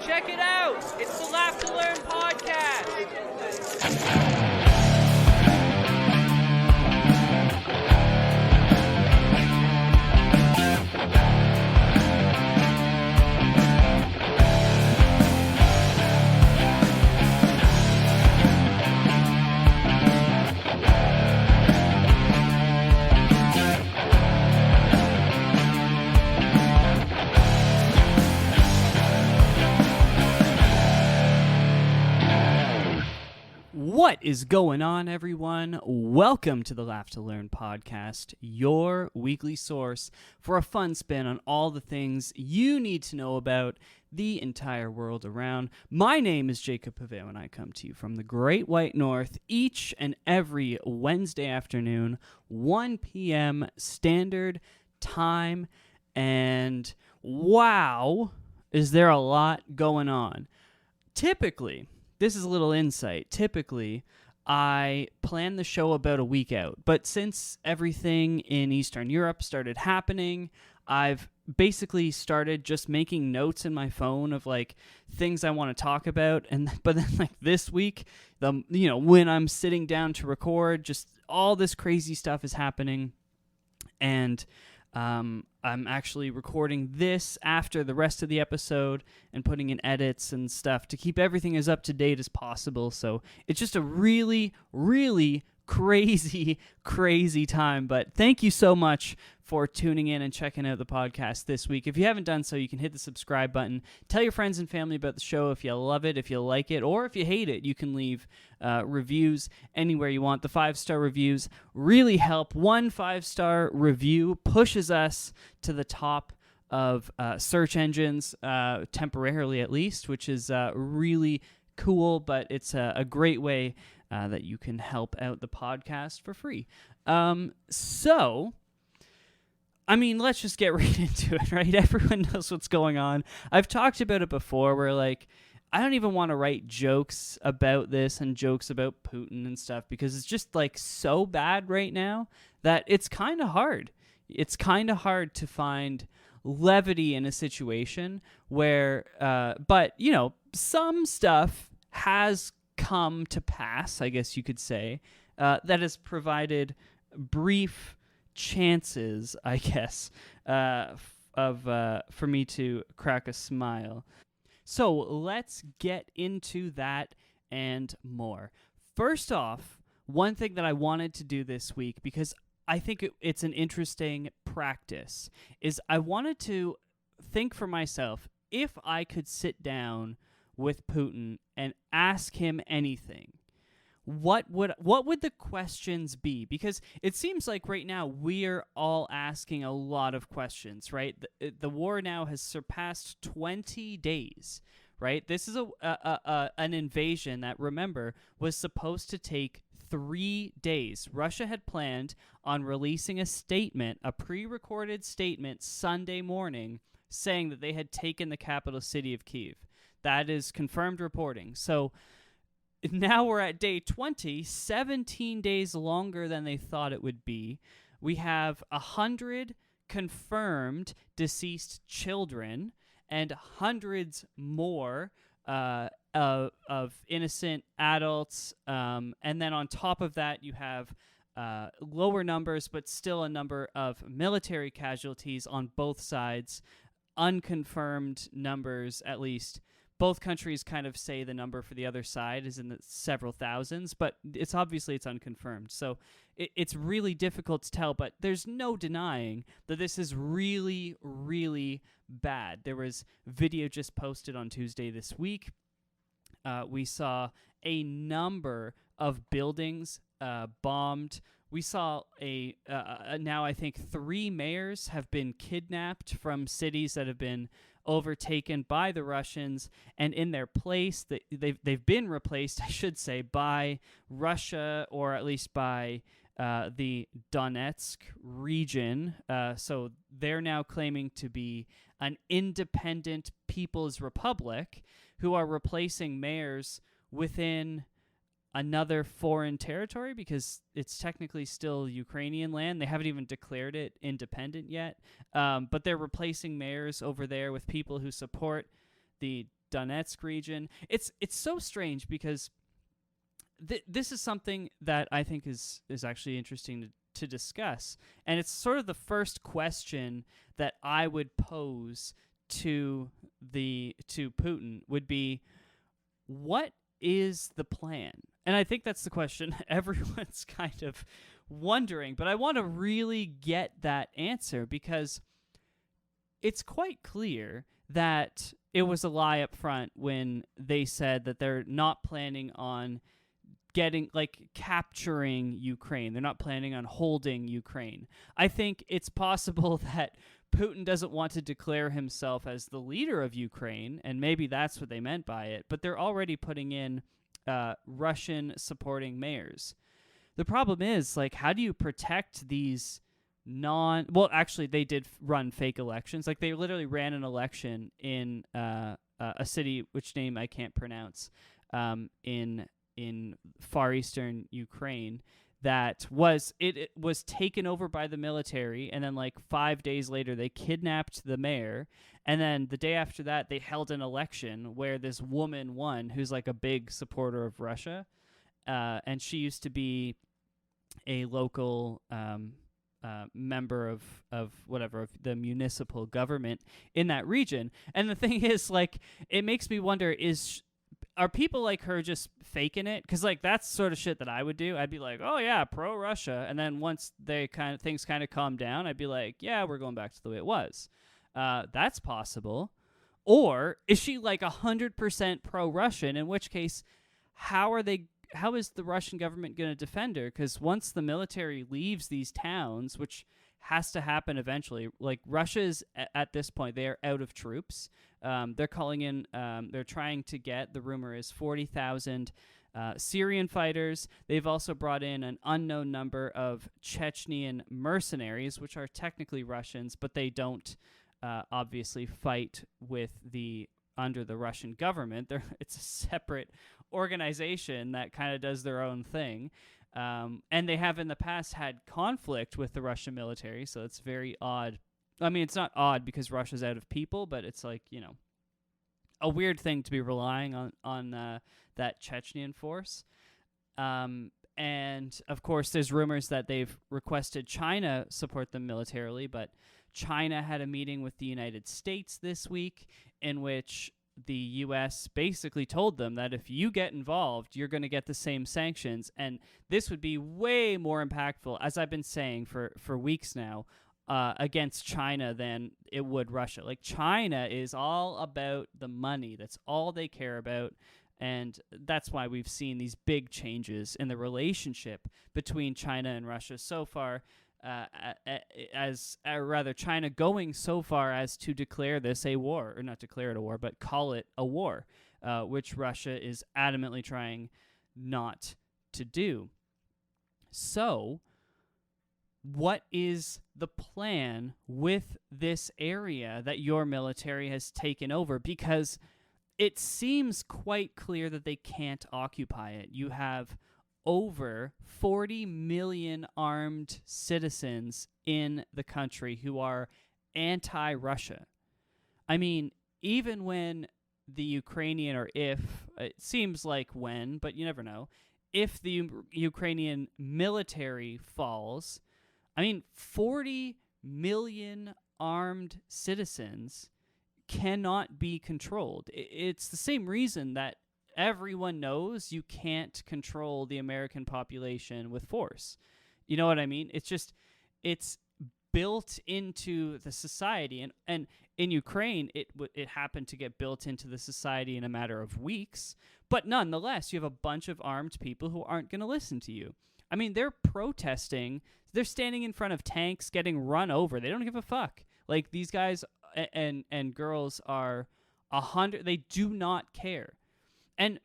Check it out. It's the Laugh to Learn podcast. What is going on, everyone? Welcome to the Laugh to Learn podcast, your weekly source for a fun spin on all the things you need to know about the entire world around. My name is Jacob Paveo, and I come to you from the Great White North each and every Wednesday afternoon, 1 p.m. Standard Time. And wow, is there a lot going on. Typically, this is a little insight. Typically, I plan the show about a week out. But since everything in Eastern Europe started happening, I've basically started just making notes in my phone of like things I want to talk about. But then like this week, when I'm sitting down to record, just all this crazy stuff is happening. And I'm actually recording this after the rest of the episode and putting in edits and stuff to keep everything as up to date as possible. So it's just a really, really crazy time. But thank you so much for tuning in and checking out the podcast this week. If you haven't done so, you can hit the subscribe button. Tell your friends and family about the show if you love it, if you like it, or if you hate it. You can leave reviews anywhere you want. The 5-star reviews really help. One 5-star review pushes us to the top of search engines, temporarily at least, which is really cool, but it's a great way that you can help out the podcast for free. Let's just get right into it, right? Everyone knows what's going on. I've talked about it before where, like, I don't even want to write jokes about this and jokes about Putin and stuff because it's just, like, so bad right now that it's kind of hard. It's kind of hard to find levity in a situation where, some stuff has come to pass, I guess you could say, that has provided brief chances, I guess, for me to crack a smile. So let's get into that and more. First off, one thing that I wanted to do this week, because I think it's an interesting practice, is I wanted to think for myself, if I could sit down with Putin and ask him anything, what would the questions be? Because it seems like right now we're all asking a lot of questions, right? The war now has surpassed 20 days, right? This is an invasion that, remember, was supposed to take 3 days. Russia had planned on releasing a statement, a pre-recorded statement, Sunday morning, saying that they had taken the capital city of Kyiv. That is confirmed reporting. So now we're at day 20, 17 days longer than they thought it would be. We have 100 confirmed deceased children and hundreds more of innocent adults. And then on top of that, you have lower numbers, but still a number of military casualties on both sides. Unconfirmed numbers, at least. Both countries kind of say the number for the other side is in the several thousands, but it's unconfirmed. So it's really difficult to tell, but there's no denying that this is really, really bad. There was video just posted on Tuesday this week. We saw a number of buildings bombed. We saw now I think 3 mayors have been kidnapped from cities that have been overtaken by the Russians, and in their place, they've been replaced, I should say, by Russia, or at least by the Donetsk region. So they're now claiming to be an independent People's Republic who are replacing mayors within another foreign territory because it's technically still Ukrainian land. They haven't even declared it independent yet. But they're replacing mayors over there with people who support the Donetsk region. It's so strange because this is something that I think is actually interesting to discuss, and it's sort of the first question that I would pose to Putin would be, what is the plan? And I think that's the question everyone's kind of wondering, but I want to really get that answer because it's quite clear that it was a lie up front when they said that they're not planning on capturing Ukraine. They're not planning on holding Ukraine. I think it's possible that Putin doesn't want to declare himself as the leader of Ukraine, and maybe that's what they meant by it, but they're already putting in Russian supporting mayors. The problem is, how do you protect these well, actually, they did run fake elections. They literally ran an election in a city, which name I can't pronounce, in far eastern Ukraine, that was it was taken over by the military, and then 5 days later they kidnapped the mayor, and then the day after that they held an election where this woman won, who's a big supporter of Russia, and she used to be a local member of the municipal government in that region. And the thing is, it makes me wonder, are people like her just faking it? Because that's sort of shit that I would do. I'd be like, oh yeah, pro Russia, and then once things kind of calm down, I'd be like, yeah, we're going back to the way it was. That's possible. Or is she 100% pro Russian? In which case, how is the Russian government going to defend her? Because once the military leaves these towns, which has to happen eventually, Russia is at this point, they are out of troops. They're calling in, they're trying to get, the rumor is 40,000 Syrian fighters. They've also brought in an unknown number of Chechnyan mercenaries, which are technically Russians, but they don't obviously fight under the Russian government. It's a separate organization that kind of does their own thing. And they have in the past had conflict with the Russian military, so it's very odd. I mean, it's not odd because Russia's out of people, but it's a weird thing to be relying on that Chechnyan force. And, of course, there's rumors that they've requested China support them militarily, but China had a meeting with the United States this week in which the U.S. basically told them that if you get involved, you're going to get the same sanctions. And this would be way more impactful, as I've been saying for weeks now, against China than it would Russia. China is all about the money. That's all they care about. And that's why we've seen these big changes in the relationship between China and Russia so far, China going so far as to declare this a war, or not declare it a war, but call it a war, which Russia is adamantly trying not to do. So, what is the plan with this area that your military has taken over? Because it seems quite clear that they can't occupy it. You have over 40 million armed citizens in the country who are anti-Russia. I mean, even when the Ukrainian, or if, it seems like when, but you never know, if the Ukrainian military falls, 40 million armed citizens cannot be controlled. It's the same reason that everyone knows you can't control the American population with force. You know what I mean? It's built into the society. And in Ukraine, it happened to get built into the society in a matter of weeks. But nonetheless, you have a bunch of armed people who aren't going to listen to you. They're protesting. They're standing in front of tanks getting run over. They don't give a fuck. These guys and girls are 100. They do not care. And,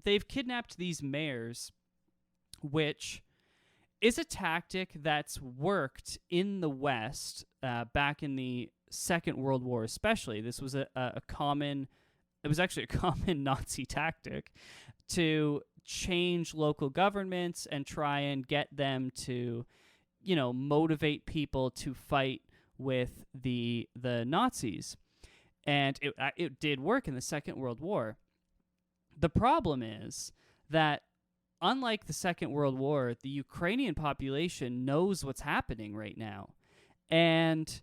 they've kidnapped these mayors, which is a tactic that's worked in the West back in the Second World War especially. This was it was actually a common Nazi tactic to change local governments and try and get them to, motivate people to fight with the Nazis. And it did work in the Second World War. The problem is that, unlike the Second World War, the Ukrainian population knows what's happening right now. And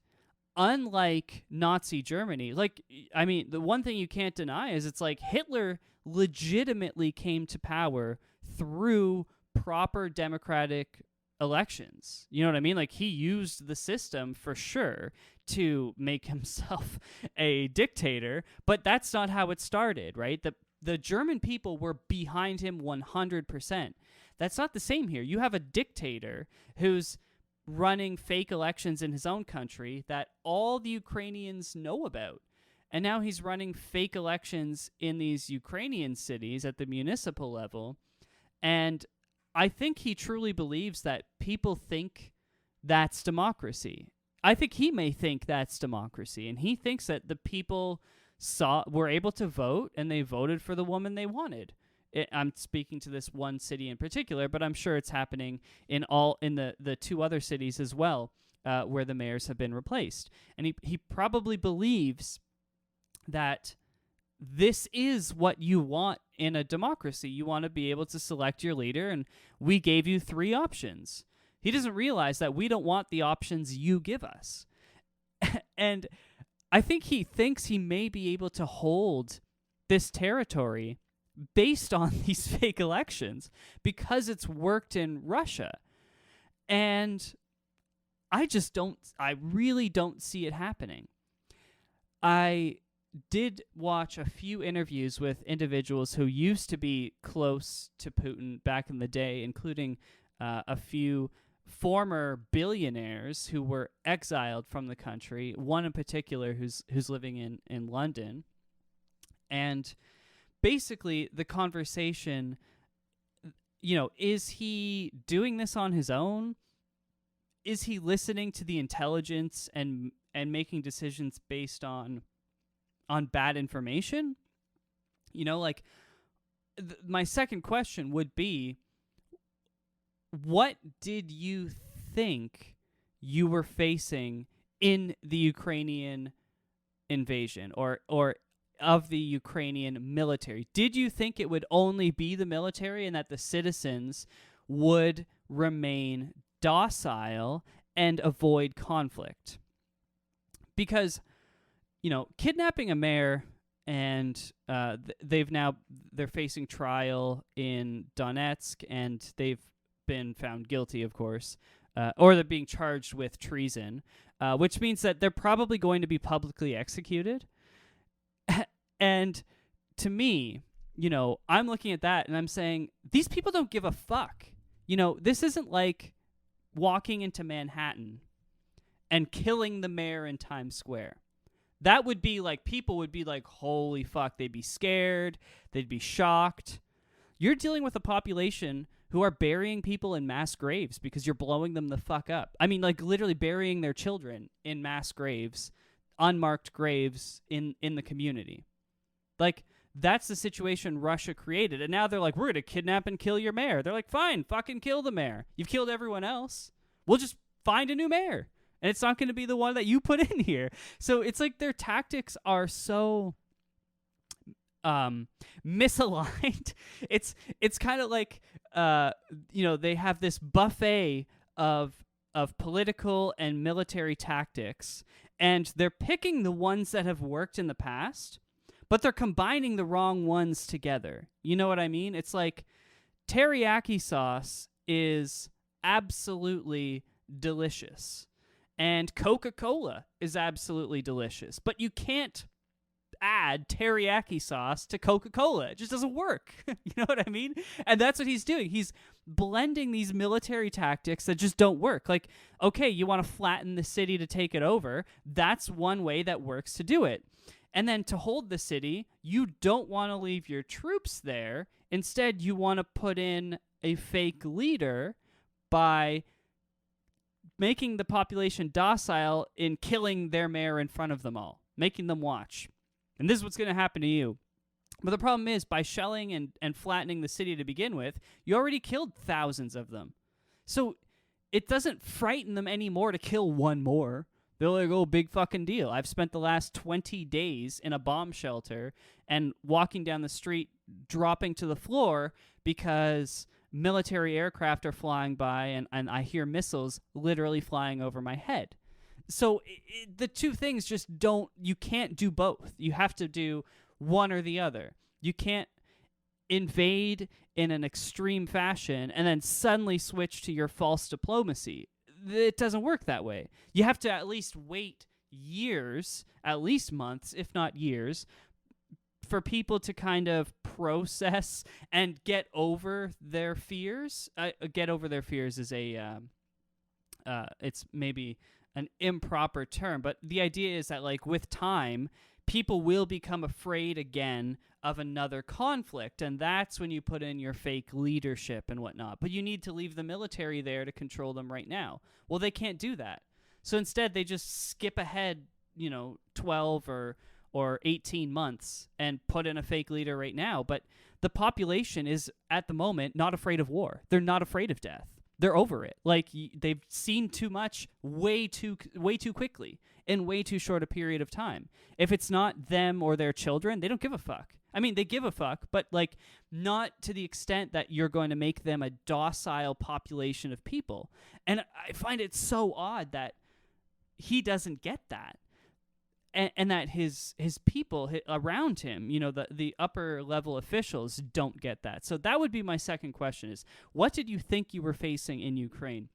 unlike Nazi Germany, the one thing you can't deny is it's like Hitler legitimately came to power through proper democratic elections. You know what I mean? Like, he used the system for sure to make himself a dictator, but that's not how it started, right? The German people were behind him 100%. That's not the same here. You have a dictator who's running fake elections in his own country that all the Ukrainians know about. And now he's running fake elections in these Ukrainian cities at the municipal level. And I think he truly believes that people think that's democracy. I think he may think that's democracy. And he thinks that the people were able to vote, and they voted for the woman they wanted. I'm speaking to this one city in particular, but I'm sure it's happening in the two other cities as well, where the mayors have been replaced. And he probably believes that this is what you want in a democracy. You want to be able to select your leader, and we gave you 3 options. He doesn't realize that we don't want the options you give us. And I think he thinks he may be able to hold this territory based on these fake elections because it's worked in Russia. And I really don't see it happening. I did watch a few interviews with individuals who used to be close to Putin back in the day, including a few former billionaires who were exiled from the country, one in particular who's living in London. And basically the conversation, is he doing this on his own? Is he listening to the intelligence and making decisions based on bad information? My second question would be, what did you think you were facing in the Ukrainian invasion or of the Ukrainian military? Did you think it would only be the military and that the citizens would remain docile and avoid conflict? Because, kidnapping a mayor, and they're facing trial in Donetsk, and they've been found guilty, of course, or they're being charged with treason, which means that they're probably going to be publicly executed. And to me, I'm looking at that and I'm saying, these people don't give a fuck. This isn't like walking into Manhattan and killing the mayor in Times Square. That would be like, people would be like, holy fuck, they'd be scared, they'd be shocked. You're dealing with a population who are burying people in mass graves because you're blowing them the fuck up. I mean, like, literally burying their children in mass graves, unmarked graves in the community. Like, that's the situation Russia created. And now they're like, we're going to kidnap and kill your mayor. They're like, fine, fucking kill the mayor. You've killed everyone else. We'll just find a new mayor. And it's not going to be the one that you put in here. So it's like their tactics are so misaligned. It's kind of like, they have this buffet of political and military tactics, and they're picking the ones that have worked in the past, but they're combining the wrong ones together. You know what I mean? It's like teriyaki sauce is absolutely delicious, and Coca-Cola is absolutely delicious, but you can't add teriyaki sauce to Coca-Cola. It just doesn't work. You know what I mean? And that's what he's doing. He's blending these military tactics that just don't work. Like, okay, you want to flatten the city to take it over. That's one way that works to do it. And then to hold the city, you don't want to leave your troops there. Instead, you want to put in a fake leader by making the population docile in killing their mayor in front of them all, making them watch. And this is what's going to happen to you. But the problem is, by shelling and flattening the city to begin with, you already killed thousands of them. So it doesn't frighten them anymore to kill one more. They're like, oh, big fucking deal. I've spent the last 20 days in a bomb shelter and walking down the street, dropping to the floor because military aircraft are flying by and I hear missiles literally flying over my head. So the two things just don't, you can't do both. You have to do one or the other. You can't invade in an extreme fashion and then suddenly switch to your false diplomacy. It doesn't work that way. You have to at least wait years, at least months, if not years, for people to kind of process and get over their fears. Get over their fears is it's maybe an improper term, but the idea is that, like, with time, people will become afraid again of another conflict, and that's when you put in your fake leadership and whatnot. But you need to leave the military there to control them right now. Well, they can't do that. So instead, they just skip ahead, 12 or 18 months and put in a fake leader right now. But the population is, at the moment, not afraid of war. They're not afraid of death. They're over it. Like, they've seen too much way too quickly in way too short a period of time. If it's not them or their children, they don't give a fuck. I mean, they give a fuck, but, like, not to the extent that you're going to make them a docile population of people. And I find it so odd that he doesn't get that. And that his people around him, the upper level officials don't get that. So that would be my second question is, what did you think you were facing in Ukraine?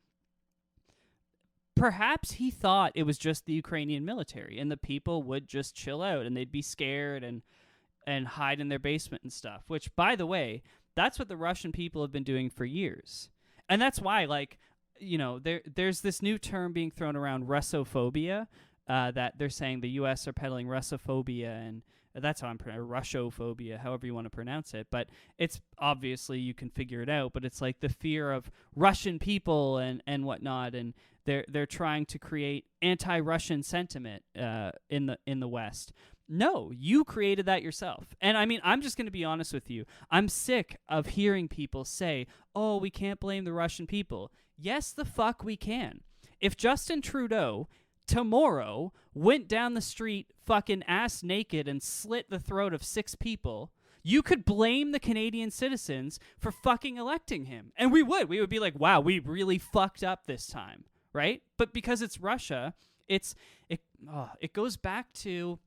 Perhaps he thought it was just the Ukrainian military and the people would just chill out and they'd be scared and hide in their basement and stuff, which, by the way, that's what the Russian people have been doing for years. And that's why, like, there's this new term being thrown around, Russophobia, that they're saying the U.S. are peddling Russophobia, and that's how I'm Russophobia, however you want to pronounce it. But it's obviously, you can figure it out, but it's like the fear of Russian people and whatnot, and they're trying to create anti-Russian sentiment in the West. No, you created that yourself. And I mean, I'm just going to be honest with you. I'm sick of hearing people say, oh, we can't blame the Russian people. Yes, the fuck we can. If Justin Trudeau tomorrow went down the street fucking ass naked and slit the throat of 6 people, you could blame the Canadian citizens for fucking electing him. And we would be like, wow, we really fucked up this time, right? But because it's Russia, it goes back to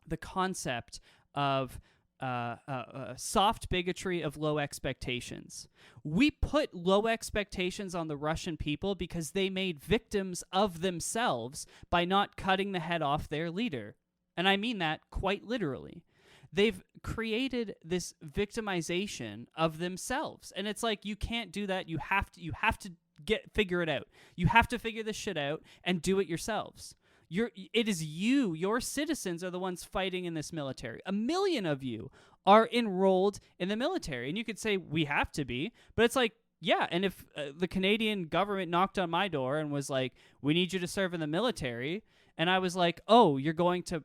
the concept of soft bigotry of low expectations. We put low expectations on the Russian people because they made victims of themselves by not cutting the head off their leader. And I mean that quite literally. They've created this victimization of themselves. And it's like, you can't do that. You have to figure it out. You have to figure this shit out and do it yourselves. It is you, your citizens are the ones fighting in this military. 1 million of you are enrolled in the military. And you could say, we have to be. But it's like, yeah, and if the Canadian government knocked on my door and was like, we need you to serve in the military, and I was like, oh, you're going to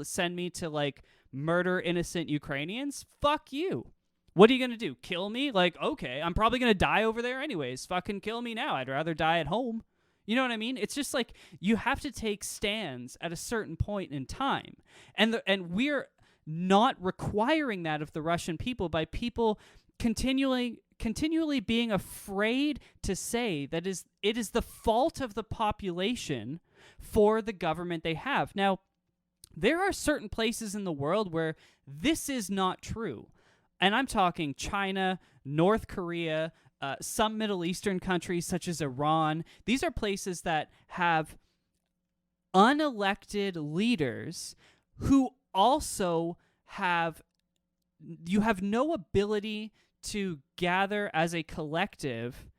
send me to, like, murder innocent Ukrainians? Fuck you. What are you going to do? Kill me? Like, okay, I'm probably going to die over there anyways. Fucking kill me now. I'd rather die at home. You know what I mean? It's just like, you have to take stands at a certain point in time. And we're not requiring that of the Russian people by people continually being afraid to say that it is the fault of the population for the government they have. Now, there are certain places in the world where this is not true. And I'm talking China, North Korea, some Middle Eastern countries such as Iran. These are places that have unelected leaders who also you have no ability to gather as a collective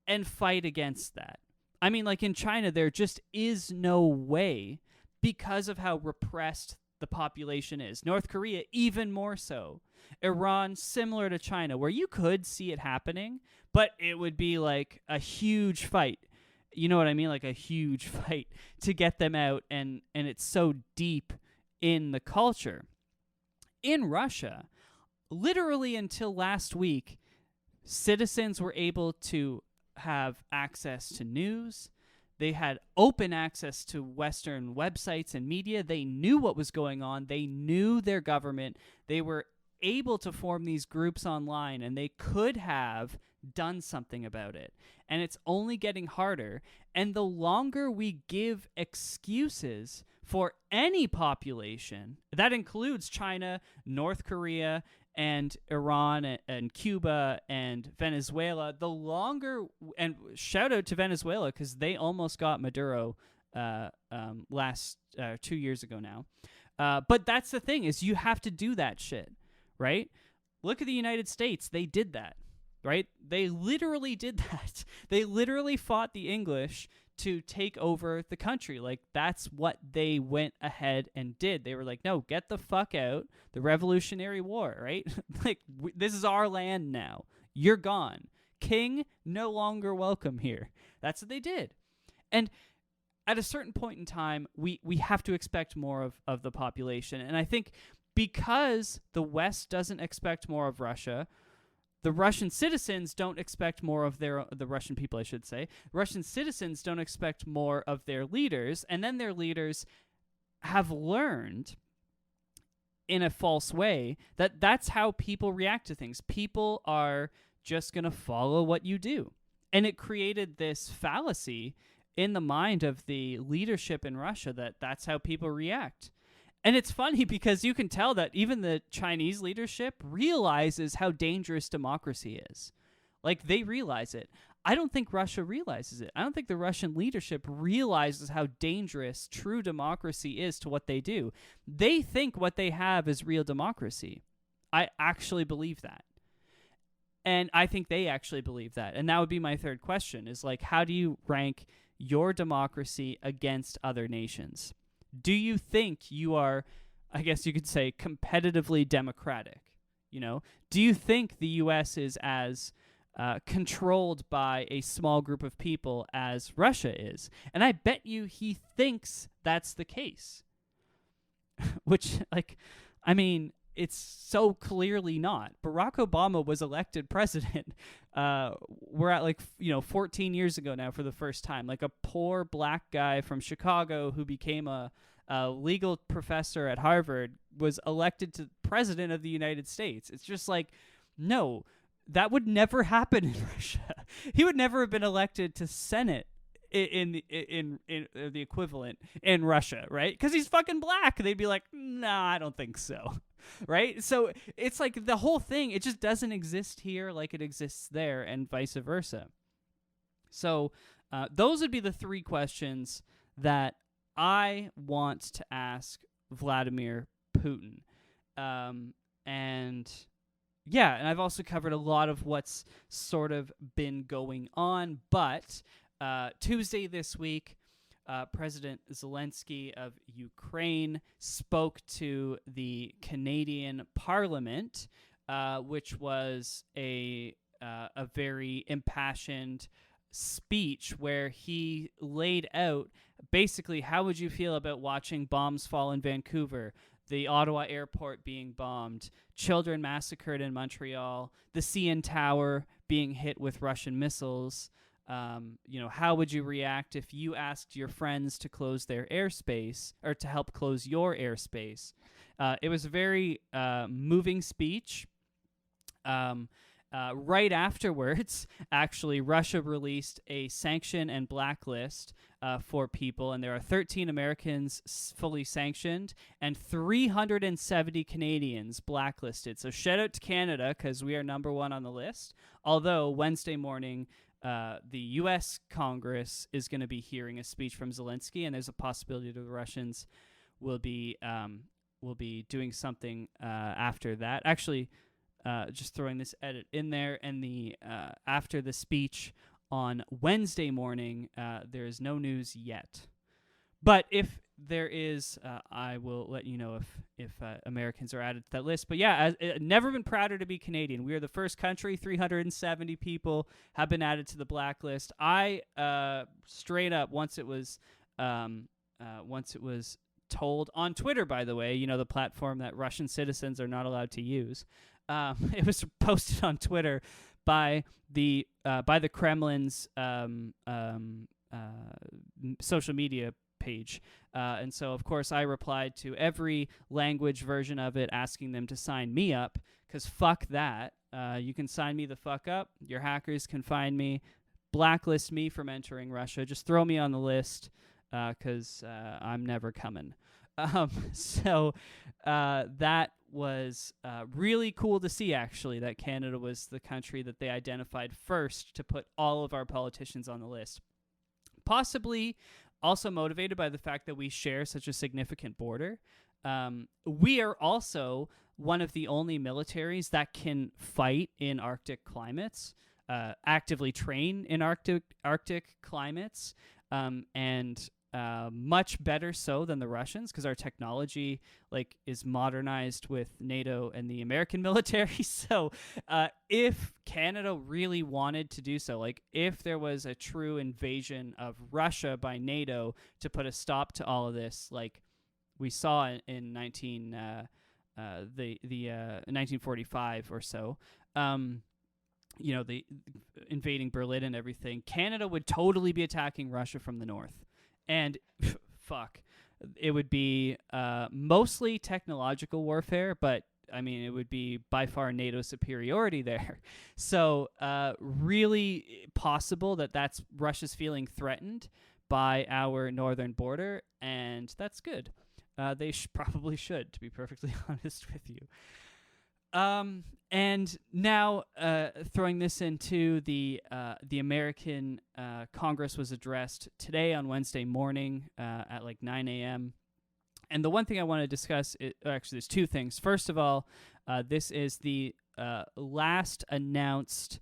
and fight against that. I mean, like in China, there just is no way because of how repressed the population is. North Korea, even more so. Iran, similar to China, where you could see it happening, but it would be like a huge fight. You know what I mean? Like a huge fight to get them out, and it's so deep in the culture. In Russia, literally until last week, citizens were able to have access to news. They had open access to Western websites and media. They knew what was going on. They knew their government. They were able to form these groups online, and they could have done something about it. And it's only getting harder. And the longer we give excuses for any population, that includes China, North Korea, and Iran and Cuba and Venezuela, the longer, and shout out to Venezuela because they almost got Maduro last 2 years ago now. But that's the thing, is you have to do that shit, right? Look at the United States. They did that, right? They literally did that. They literally fought the English to take over the country. Like, that's what they went ahead and did. They were like, no, get the fuck out. The Revolutionary War, right? Like, this is our land now. You're gone. King, no longer welcome here. That's what they did. And at a certain point in time, we have to expect more of the population. And I think because the West doesn't expect more of Russia, the Russian citizens don't expect more of the Russian people, I should say. Russian citizens don't expect more of their leaders, and then their leaders have learned in a false way that that's how people react to things. People are just going to follow what you do. And it created this fallacy in the mind of the leadership in Russia that that's how people react. And it's funny because you can tell that even the Chinese leadership realizes how dangerous democracy is. Like, they realize it. I don't think Russia realizes it. I don't think the Russian leadership realizes how dangerous true democracy is to what they do. They think what they have is real democracy. I actually believe that. And I think they actually believe that. And that would be my third question, is like, how do you rank your democracy against other nations? Do you think you are, I guess you could say, competitively democratic? You know, do you think the U.S. is as controlled by a small group of people as Russia is? And I bet you he thinks that's the case. Which, like, I mean, it's so clearly not. Barack Obama was elected president. We're at 14 years ago now for the first time. Like, a poor black guy from Chicago who became a legal professor at Harvard was elected to president of the United States. It's just like, no, that would never happen in Russia. He would never have been elected to Senate in the equivalent in Russia, right? Because he's fucking black. They'd be like, nah, I don't think so. Right? So it's like the whole thing, it just doesn't exist here like it exists there, and vice versa. So those would be the three questions that I want to ask Vladimir Putin. And yeah, and I've also covered a lot of what's sort of been going on, but Tuesday this week, President Zelensky of Ukraine spoke to the Canadian Parliament, which was a very impassioned speech where he laid out basically how would you feel about watching bombs fall in Vancouver, the Ottawa airport being bombed, children massacred in Montreal, the CN Tower being hit with Russian missiles. How would you react if you asked your friends to close their airspace or to help close your airspace? It was a very moving speech. Right afterwards, actually, Russia released a sanction and blacklist for people, and there are 13 Americans fully sanctioned and 370 Canadians blacklisted. So shout out to Canada because we are number one on the list, although Wednesday morning, the U.S. Congress is going to be hearing a speech from Zelensky, and there's a possibility that the Russians will be doing something after that. Actually, just throwing this edit in there, and the after the speech on Wednesday morning, there is no news yet. But if there is, I will let you know if Americans are added to that list. But yeah, never been prouder to be Canadian. We are the first country. 370 people have been added to the blacklist. I straight up once it was told on Twitter, by the way, the platform that Russian citizens are not allowed to use. It was posted on Twitter by the Kremlin's social media page. And so, of course, I replied to every language version of it asking them to sign me up, because fuck that. You can sign me the fuck up. Your hackers can find me, blacklist me from entering Russia. Just throw me on the list, because I'm never coming. So that was really cool to see, actually, that Canada was the country that they identified first to put all of our politicians on the list. Possibly also motivated by the fact that we share such a significant border. We are also one of the only militaries that can fight in Arctic climates, actively train in Arctic climates, and much better so than the Russians, because our technology is modernized with NATO and the American military. So if Canada really wanted to do so, if there was a true invasion of Russia by NATO to put a stop to all of this, like we saw in 1945 or so, the invading Berlin and everything, Canada would totally be attacking Russia from the north. And fuck, it would be mostly technological warfare, but I mean, it would be by far NATO superiority there. So really possible that that's Russia's feeling threatened by our northern border, and that's good. They probably should, to be perfectly honest with you. And now, throwing this into the American Congress was addressed today on Wednesday morning at 9 a.m. And the one thing I want to discuss, actually, there's two things. First of all, this is the last announced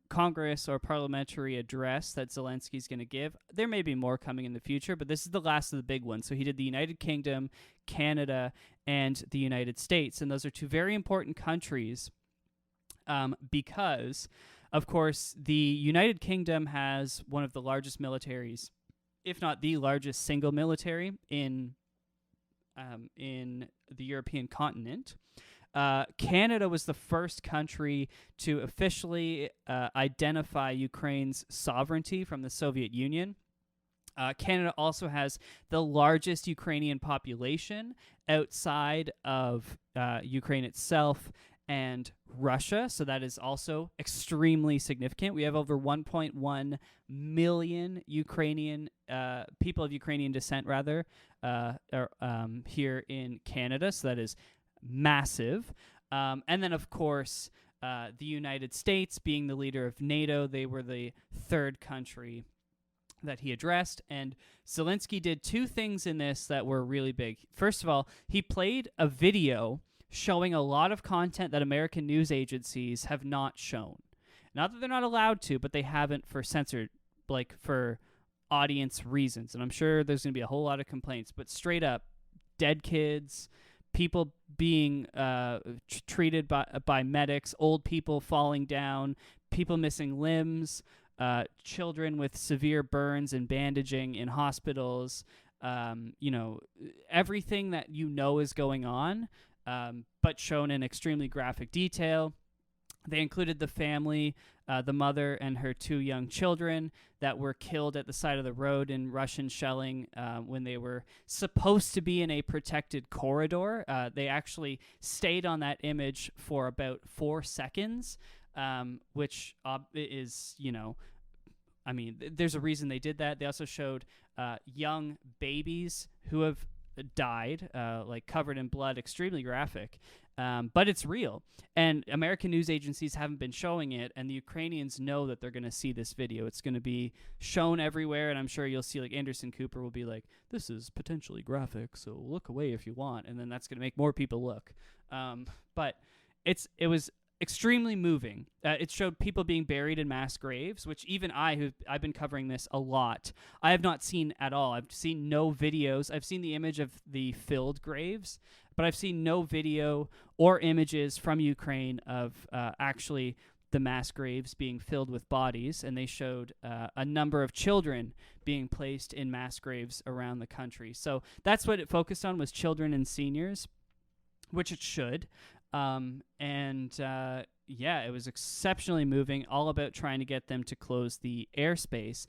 Congress or parliamentary address that Zelensky's going to give. There may be more coming in the future, but this is the last of the big ones. So he did the United Kingdom, Canada, and the United States. And those are two very important countries because, of course, the United Kingdom has one of the largest militaries, if not the largest single military in the European continent. Canada was the first country to officially identify Ukraine's sovereignty from the Soviet Union. Canada also has the largest Ukrainian population outside of Ukraine itself and Russia, so that is also extremely significant. We have over 1.1 million Ukrainian people of Ukrainian descent, here in Canada, so that is massive. And then, of course, the United States, being the leader of NATO, they were the third country that he addressed. And Zelensky did two things in this that were really big. First of all, he played a video showing a lot of content that American news agencies have not shown. Not that they're not allowed to, but they haven't for censored, for audience reasons. And I'm sure there's going to be a whole lot of complaints, but straight up, dead kids, people being treated by medics, old people falling down, people missing limbs, children with severe burns and bandaging in hospitals, everything that is going on, but shown in extremely graphic detail. They included the family, the mother and her two young children that were killed at the side of the road in Russian shelling when they were supposed to be in a protected corridor. They actually stayed on that image for about 4 seconds, which is, there's a reason they did that. They also showed young babies who have died, covered in blood, extremely graphic. But it's real. And American news agencies haven't been showing it, and the Ukrainians know that they're going to see this video. It's going to be shown everywhere, and I'm sure you'll see, Anderson Cooper will be like, this is potentially graphic, so look away if you want, and then that's going to make more people look. But it was extremely moving. It showed people being buried in mass graves, which even I've been covering this a lot, I have not seen at all. I've seen no videos. I've seen the image of the filled graves, but I've seen no video or images from Ukraine of actually the mass graves being filled with bodies, and they showed a number of children being placed in mass graves around the country. So that's what it focused on, was children and seniors, which it should. Yeah, it was exceptionally moving, all about trying to get them to close the airspace.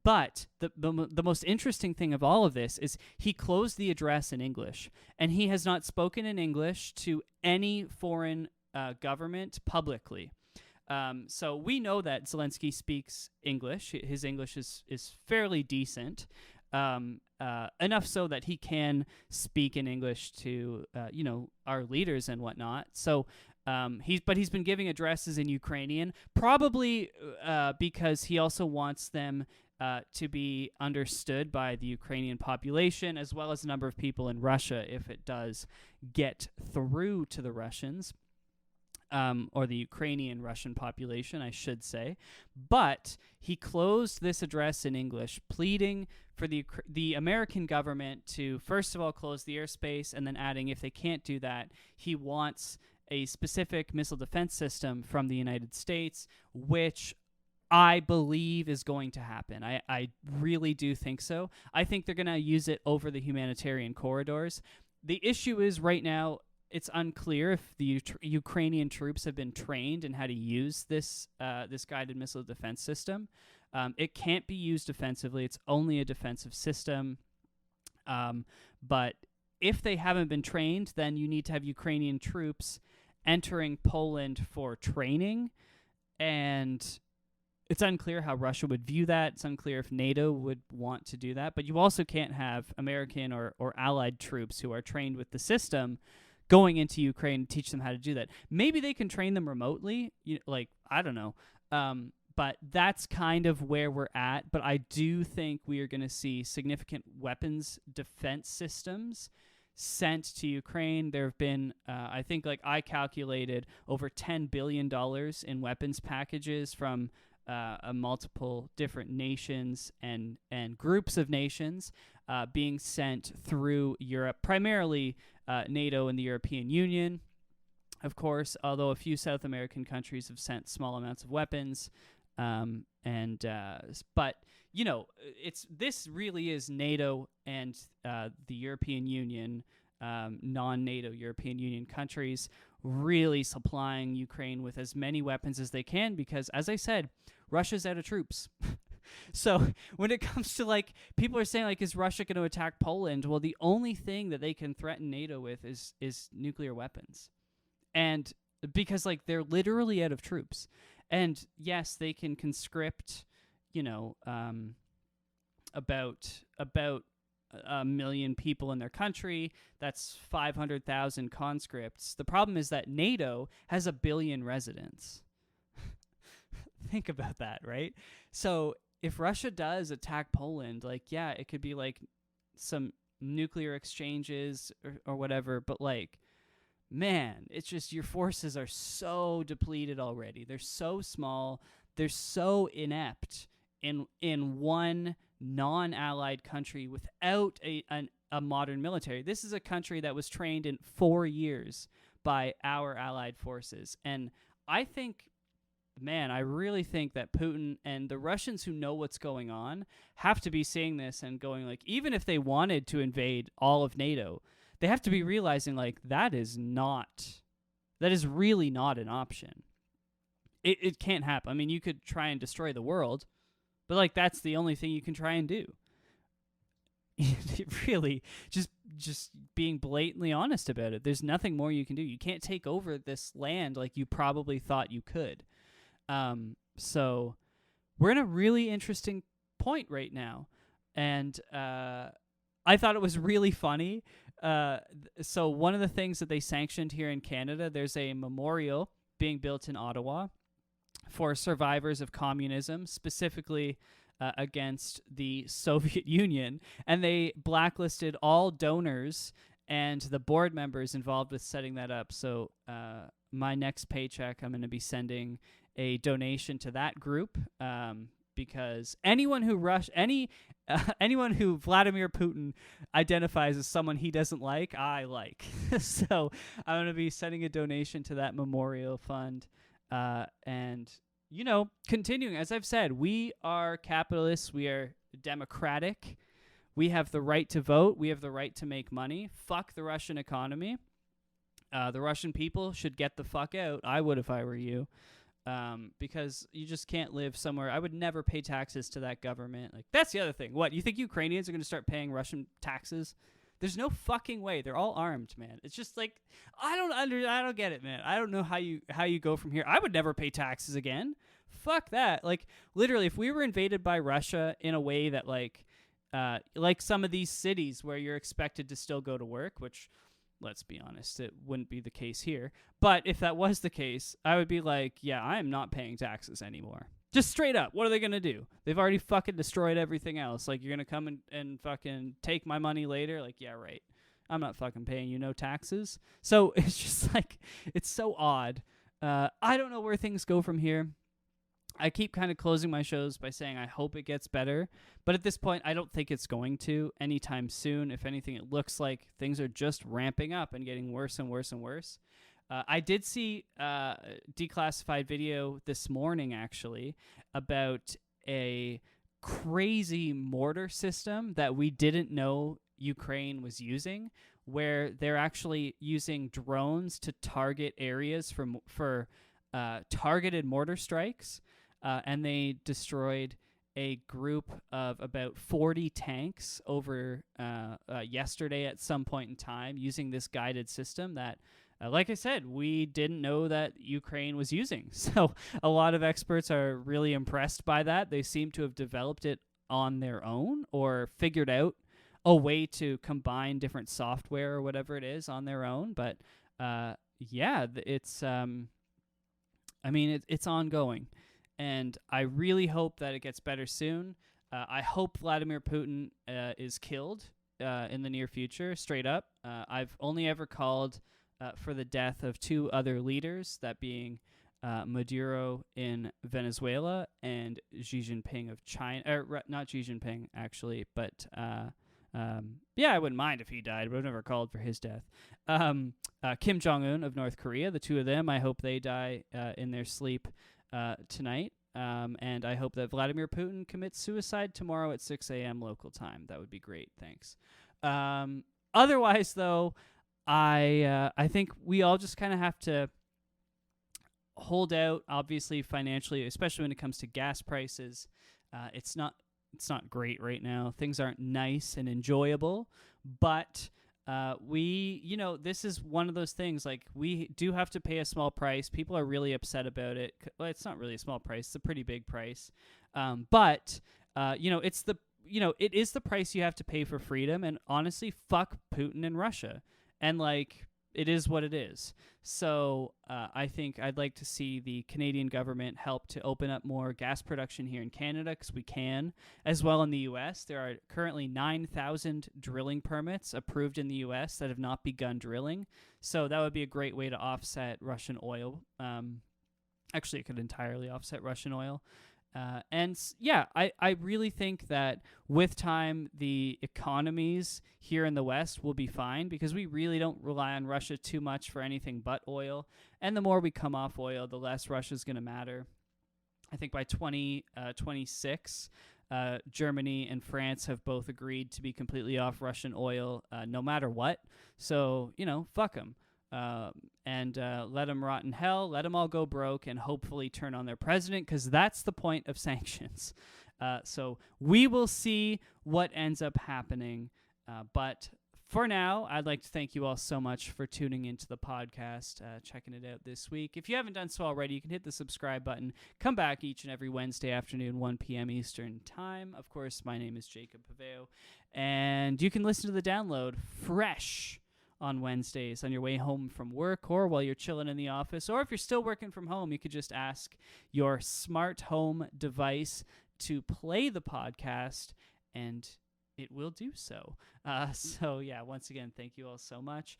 But the most interesting thing of all of this is he closed the address in English, and he has not spoken in English to any foreign government publicly. So we know that Zelensky speaks English. His English is fairly decent, enough so that he can speak in English to our leaders and whatnot. So he's been giving addresses in Ukrainian, probably because he also wants them to be understood by the Ukrainian population, as well as a number of people in Russia, if it does get through to the Russians. Or the Ukrainian Russian population, I should say. But he closed this address in English, pleading for the American government to, first of all, close the airspace, and then adding, if they can't do that, he wants a specific missile defense system from the United States, which I believe is going to happen. I really do think so. I think they're going to use it over the humanitarian corridors. The issue is right now, it's unclear if the Ukrainian troops have been trained in how to use this guided missile defense system. It can't be used defensively. It's only a defensive system. But if they haven't been trained, then you need to have Ukrainian troops entering Poland for training. And it's unclear how Russia would view that. It's unclear if NATO would want to do that. But you also can't have American or allied troops who are trained with the system going into Ukraine to teach them how to do that. Maybe they can train them remotely, I don't know. But that's kind of where we're at. But I do think we are going to see significant weapons defense systems sent to Ukraine. There have been, I think, I calculated over $10 billion in weapons packages from multiple different nations and groups of nations being sent through Europe, primarily NATO and the European Union, of course, although a few South American countries have sent small amounts of weapons. But this really is NATO and the European Union, non-NATO European Union countries, really supplying Ukraine with as many weapons as they can because, as I said, Russia's out of troops. So when it comes to people are saying is Russia going to attack Poland? Well, the only thing that they can threaten NATO with is nuclear weapons, and because they're literally out of troops. And yes, they can conscript, about 1 million people in their country. That's 500,000 conscripts. The problem is that NATO has 1 billion residents. Think about that, right? So if Russia does attack Poland, it could be some nuclear exchanges or whatever, but man, it's just your forces are so depleted already. They're so small. They're so inept in one non-allied country without a modern military. This is a country that was trained in 4 years by our allied forces. And I think, I really think that Putin and the Russians who know what's going on have to be seeing this and going even if they wanted to invade all of NATO, they have to be realizing that is really not an option. It can't happen. I mean, you could try and destroy the world, but that's the only thing you can try and do. Really, just being blatantly honest about it. There's nothing more you can do. You can't take over this land like you probably thought you could. So we're in a really interesting point right now, and I thought it was really funny. So one of the things that they sanctioned here in Canada, there's a memorial being built in Ottawa for survivors of communism, specifically against the Soviet Union, and they blacklisted all donors and the board members involved with setting that up. So my next paycheck, I'm going to be sending a donation to that group, because anyone who Vladimir Putin identifies as someone he doesn't like, I like. So I'm going to be sending a donation to that memorial fund. And, continuing, as I've said, we are capitalists. We are democratic. We have the right to vote. We have the right to make money. Fuck the Russian economy. The Russian people should get the fuck out. I would if I were you. Because you just can't live somewhere. I would never pay taxes to that government. Like, that's the other thing. What, you think Ukrainians are going to start paying Russian taxes? There's no fucking way. They're all armed, man. It's just like, I don't get it, man. I don't know how you go from here. I would never pay taxes again. Fuck that. Like, literally, if we were invaded by Russia in a way that like some of these cities where you're expected to still go to work, which, let's be honest, it wouldn't be the case here. But if that was the case, I would be like, yeah, I am not paying taxes anymore. Just straight up. What are they going to do? They've already fucking destroyed everything else. Like, you're going to come and fucking take my money later? Like, yeah, right. I'm not fucking paying you no taxes. So it's just like, it's so odd. I don't know where things go from here. I keep kind of closing my shows by saying I hope it gets better. But at this point, I don't think it's going to anytime soon. If anything, it looks like things are just ramping up and getting worse and worse and worse. I did see a declassified video this morning, actually, about a crazy mortar system that we didn't know Ukraine was using, where they're actually using drones to target areas for targeted mortar strikes. And they destroyed a group of about 40 tanks over yesterday at some point in time using this guided system that, like I said, we didn't know that Ukraine was using. So a lot of experts are really impressed by that. They seem to have developed it on their own or figured out a way to combine different software or whatever it is on their own. But yeah, it's it's ongoing. And I really hope that it gets better soon. I hope Vladimir Putin is killed in the near future, straight up. I've only ever called for the death of two other leaders, that being Maduro in Venezuela and Xi Jinping of China. Not Xi Jinping, actually, but yeah, I wouldn't mind if he died, but I've never called for his death. Kim Jong-un of North Korea, the two of them, I hope they die in their sleep tonight. And I hope that Vladimir Putin commits suicide tomorrow at 6 a.m. local time. That would be great. Thanks. Otherwise, though, I think we all just kind of have to hold out, obviously, financially, especially when it comes to gas prices. It's not great right now. Things aren't nice and enjoyable, but this is one of those things, like, we do have to pay a small price. People are really upset about it. Well, it's not really a small price. It's a pretty big price. But it is the price you have to pay for freedom. And honestly, fuck Putin and Russia. And like, it is what it is. So I think I'd like to see the Canadian government help to open up more gas production here in Canada, because we can, as well in the U.S. There are currently 9,000 drilling permits approved in the U.S. that have not begun drilling. So that would be a great way to offset Russian oil. Actually, it could entirely offset Russian oil. I really think that with time, the economies here in the West will be fine, because we really don't rely on Russia too much for anything but oil. And the more we come off oil, the less Russia's going to matter. I think by 2026, Germany and France have both agreed to be completely off Russian oil, no matter what. So, fuck them. And let them rot in hell, let them all go broke, and hopefully turn on their president, because that's the point of sanctions. So we will see what ends up happening. But for now, I'd like to thank you all so much for tuning into the podcast, checking it out this week. If you haven't done so already, you can hit the subscribe button. Come back each and every Wednesday afternoon, 1 p.m. Eastern Time. Of course, my name is Jacob Paveo, and you can listen to the download fresh on Wednesdays on your way home from work, or while you're chilling in the office, or if you're still working from home, you could just ask your smart home device to play the podcast, and it will do so. So yeah, once again, thank you all so much.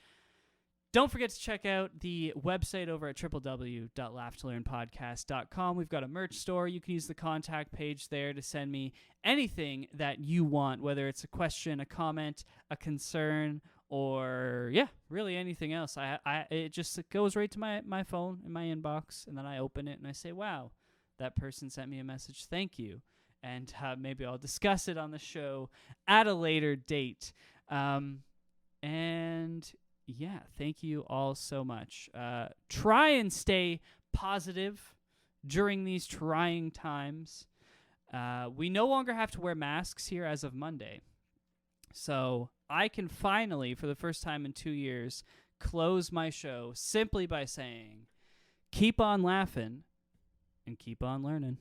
Don't forget to check out the website over at www.laughtolearnpodcast.com. We've got a merch store. You can use the contact page there to send me anything that you want, whether it's a question, a comment, a concern, or really anything else. It just goes right to my phone in my inbox, and then I open it and I say, wow, that person sent me a message. Thank you. And maybe I'll discuss it on the show at a later date. And Yeah, thank you all so much. Try and stay positive during these trying times. We no longer have to wear masks here as of Monday. So I can finally, for the first time in 2 years, close my show simply by saying, keep on laughing and keep on learning.